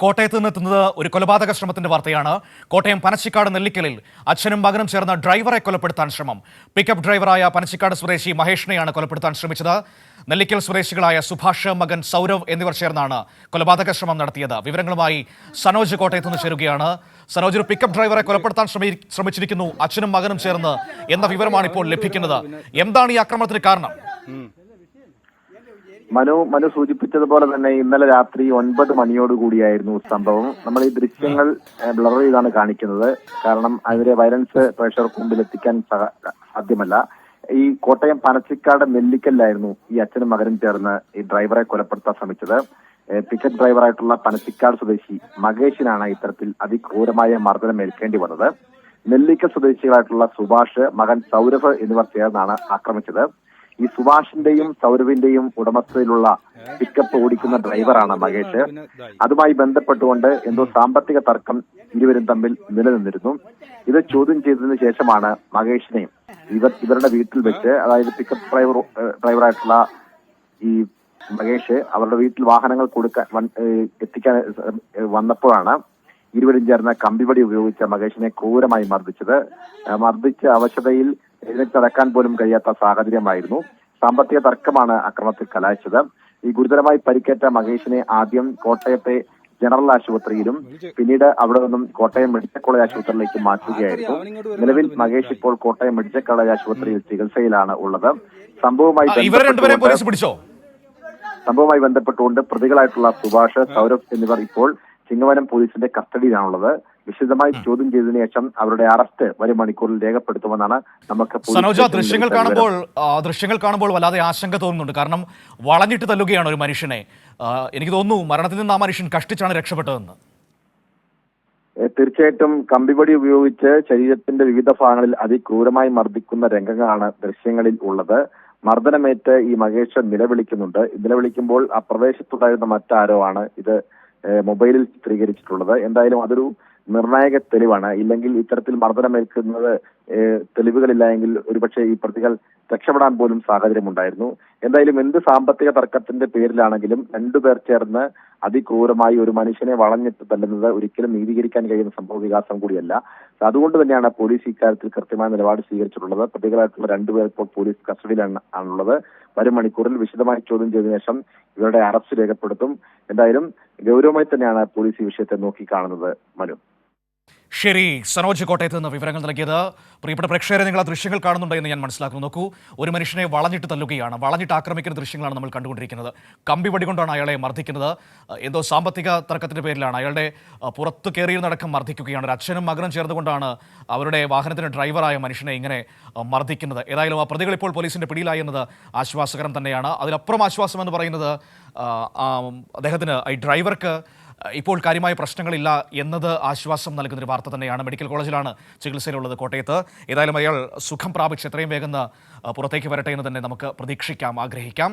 കോട്ടയത്ത് നിന്നെത്തുന്നത് ഒരു കൊലപാതക ശ്രമത്തിന്റെ വാർത്തയാണ്. കോട്ടയം പനച്ചിക്കാട് നെല്ലിക്കലിൽ അച്ഛനും മകനും ചേർന്ന ഡ്രൈവറെ കൊലപ്പെടുത്താൻ ശ്രമം. പിക്കപ്പ് ഡ്രൈവറായ പനച്ചിക്കാട് സ്വദേശി മഹേഷിനെയാണ് കൊലപ്പെടുത്താൻ ശ്രമിച്ചത്. നെല്ലിക്കൽ സ്വദേശികളായ സുഭാഷ്, മകൻ സൗരവ് എന്നിവർ ചേർന്നാണ് കൊലപാതക ശ്രമം നടത്തിയത്. വിവരങ്ങളുമായി സനോജ് കോട്ടയത്ത് നിന്ന് ചേരുകയാണ്. സനോജ്, ഒരു പിക്കപ്പ് ഡ്രൈവറെ കൊലപ്പെടുത്താൻ ശ്രമിച്ചിരിക്കുന്നു അച്ഛനും മകനും ചേർന്ന് എന്ന വിവരമാണ് ഇപ്പോൾ ലഭിക്കുന്നത്. എന്താണ് ഈ ആക്രമണത്തിന് കാരണം? മനു സൂചിപ്പിച്ചതുപോലെ തന്നെ ഇന്നലെ രാത്രി 9 മണിയോടുകൂടിയായിരുന്നു സംഭവം. നമ്മൾ ഈ ദൃശ്യങ്ങൾ ബ്ലർ ചെയ്താണ് കാണിക്കുന്നത്. കാരണം അതിലെ വയലൻസ് പ്രേക്ഷകർക്ക് മുമ്പിൽ എത്തിക്കാൻ സാധ്യമല്ല. ഈ കോട്ടയം പനച്ചിക്കാട് നെല്ലിക്കലിലായിരുന്നു ഈ അച്ഛനും മകനും ചേർന്ന് ഈ ഡ്രൈവറെ കൊലപ്പെടുത്താൻ ശ്രമിച്ചത്. പിക്കപ്പ് ഡ്രൈവറായിട്ടുള്ള പനച്ചിക്കാട് സ്വദേശി മഹേഷിനാണ് ഇത്തരത്തിൽ അതിക്രൂരമായ മർദ്ദനം ഏൽക്കേണ്ടി വന്നത്. നെല്ലിക്കൽ സ്വദേശികളായിട്ടുള്ള സുഭാഷ്, മകൻ സൗരഭ് എന്നിവർ ചേർന്നാണ് ആക്രമിച്ചത്. ഈ സുഭാഷിന്റെയും സൗരവിന്റെയും ഉടമസ്ഥയിലുള്ള പിക്കപ്പ് ഓടിക്കുന്ന ഡ്രൈവറാണ് മഹേഷ്. അതുമായി ബന്ധപ്പെട്ടുകൊണ്ട് എന്തോ സാമ്പത്തിക തർക്കം ഇരുവരും തമ്മിൽ നിലനിന്നിരുന്നു. ഇത് ചോദ്യം ചെയ്തതിനു ശേഷമാണ് മഹേഷിനെ ഇവരുടെ വീട്ടിൽ വെച്ച്, അതായത് പിക്കപ്പ് ഡ്രൈവറായിട്ടുള്ള ഈ മഹേഷ് അവരുടെ വീട്ടിൽ വാഹനങ്ങൾ എത്തിക്കാൻ വന്നപ്പോഴാണ് ഇരുവരും ചേർന്ന കമ്പിവടി ഉപയോഗിച്ച മഹേഷിനെ ക്രൂരമായി മർദ്ദിച്ച അവശതയിൽ എഴുന്നേറ്റടക്കാൻ പോലും കഴിയാത്ത സാഹചര്യമായിരുന്നു. സാമ്പത്തിക തർക്കമാണ് അക്രമത്തിൽ കലാശിച്ചത്. ഈ ഗുരുതരമായി പരിക്കേറ്റ മഹേഷിനെ ആദ്യം കോട്ടയത്തെ ജനറൽ ആശുപത്രിയിലും പിന്നീട് അവിടെ നിന്നും കോട്ടയം മെഡിക്കൽ കോളേജ് ആശുപത്രിയിലേക്ക് മാറ്റുകയായിരുന്നു. നിലവിൽ മഹേഷ് ഇപ്പോൾ കോട്ടയം മെഡിക്കൽ കോളേജ് ആശുപത്രിയിൽ ചികിത്സയിലാണ് ഉള്ളത്. സംഭവവുമായി ബന്ധപ്പെട്ടുകൊണ്ട് പ്രതികളായിട്ടുള്ള സുഭാഷ്, സൗരഭ് എന്നിവർ ഇപ്പോൾ ചിങ്ങവനം പോലീസിന്റെ കസ്റ്റഡിയിലാണുള്ളത്. വിശദമായി ചോദ്യം ചെയ്തതിനു ശേഷം അവരുടെ അറസ്റ്റ് വരും മണിക്കൂറിൽ രേഖപ്പെടുത്തുമെന്നാണ് നമുക്ക് സനോജ ദൃശ്യങ്ങൾ കാണുമ്പോൾ വല്ലാതെ ആശങ്ക തോന്നുന്നുണ്ട്. കാരണം വളഞ്ഞിട്ട് തല്ലുകയാണ് ഒരു മനുഷ്യനെ. എനിക്ക് തോന്നുന്നു മരണത്തിൽ നിന്ന് ആ മനുഷ്യൻ കഷ്ടിച്ചാണ് രക്ഷപ്പെട്ടതെന്ന്. തീർച്ചയായിട്ടും കമ്പിവടി ഉപയോഗിച്ച് ശരീരത്തിന്റെ വിവിധ ഭാഗങ്ങളിൽ അതിക്രൂരമായി മർദ്ദിക്കുന്ന രംഗങ്ങളാണ് ദൃശ്യങ്ങളിൽ ഉള്ളത്. മർദ്ദനമേറ്റ് ഈ മഹേഷ് നിലവിളിക്കുമ്പോൾ ആ പ്രദേശത്തുണ്ടായിരുന്ന മറ്റാരോ ആണ് ഇത് മൊബൈലിൽ ചിത്രീകരിച്ചിട്ടുള്ളത്. എന്തായാലും അതൊരു നിർണായക തെളിവാണ്. ഇല്ലെങ്കിൽ ഇത്തരത്തിൽ മർദ്ദനമേൽക്കുന്നത് തെളിവുകളില്ല എങ്കിൽ ഒരുപക്ഷെ ഈ പ്രതികൾ രക്ഷപ്പെടാൻ പോലും സാഹചര്യമുണ്ടായിരുന്നു. എന്തായാലും എന്ത് സാമ്പത്തിക തർക്കത്തിന്റെ പേരിലാണെങ്കിലും രണ്ടുപേർ ചേർന്ന് അതിക്രൂരമായി ഒരു മനുഷ്യനെ വളഞ്ഞിട്ട് തല്ലുന്നത് ഒരിക്കലും നീതീകരിക്കാൻ കഴിയുന്ന സംഭവ വികാസം കൂടിയല്ല. അതുകൊണ്ട് തന്നെയാണ് പോലീസ് ഇക്കാര്യത്തിൽ കൃത്യമായ നിലപാട് സ്വീകരിച്ചിട്ടുള്ളത്. പ്രതികളായിട്ടുള്ള രണ്ടുപേർ ഇപ്പോൾ പോലീസ് കസ്റ്റഡിയിലാണുള്ളത്. വരും മണിക്കൂറിൽ വിശദമായി ചോദ്യം ചെയ്തതിനു ശേഷം ഇവരുടെ അറസ്റ്റ് രേഖപ്പെടുത്തും. എന്തായാലും ഗൗരവമായി തന്നെയാണ് പോലീസ് ഈ വിഷയത്തെ നോക്കിക്കാണുന്നത്. മനു. ശരി, സനോജ് കോട്ടയത്ത് നിന്ന് വിവരങ്ങൾ നൽകിയത്. പ്രിയപ്പെട്ട പ്രേക്ഷകരെ, നിങ്ങൾ ആ ദൃശ്യങ്ങൾ കാണുന്നുണ്ട് എന്ന് ഞാൻ മനസ്സിലാക്കുന്നു. നോക്കൂ, ഒരു മനുഷ്യനെ വളഞ്ഞിട്ട് തല്ലുകയാണ്, വളഞ്ഞിട്ട് ആക്രമിക്കുന്ന ദൃശ്യങ്ങളാണ് നമ്മൾ കണ്ടുകൊണ്ടിരിക്കുന്നത്. കമ്പി കൊണ്ടാണ് അയാളെ മർദ്ദിക്കുന്നത്. എന്തോ സാമ്പത്തിക തർക്കത്തിന്റെ പേരിലാണ് അയാളുടെ പുറത്ത് കയറിയിരുന്നടക്കം മർദ്ദിക്കുകയാണ്. ഒരു അച്ഛനും മകനും ചേർന്നുകൊണ്ടാണ് അവരുടെ വാഹനത്തിന് ഡ്രൈവറായ മനുഷ്യനെ ഇങ്ങനെ മർദ്ദിക്കുന്നത്. ഏതായാലും ആ പ്രതികൾ ഇപ്പോൾ പോലീസിന്റെ പിടിയിലായി എന്നത് ആശ്വാസകരം തന്നെയാണ്. അതിലപ്പുറം ആശ്വാസം എന്ന് പറയുന്നത് അദ്ദേഹത്തിന്, ഈ ഡ്രൈവർക്ക് ഇപ്പോൾ കാര്യമായ പ്രശ്നങ്ങളില്ല എന്നത് ആശ്വാസം നൽകുന്നൊരു വാർത്ത തന്നെയാണ്. മെഡിക്കൽ കോളേജിലാണ് ചികിത്സയിലുള്ളത് കോട്ടയത്ത്. ഏതായാലും അയാൾ സുഖം പ്രാപിച്ച് എത്രയും വേഗം പുറത്തേക്ക് വരട്ടെ എന്ന് തന്നെ നമുക്ക് പ്രതീക്ഷിക്കാം, ആഗ്രഹിക്കാം.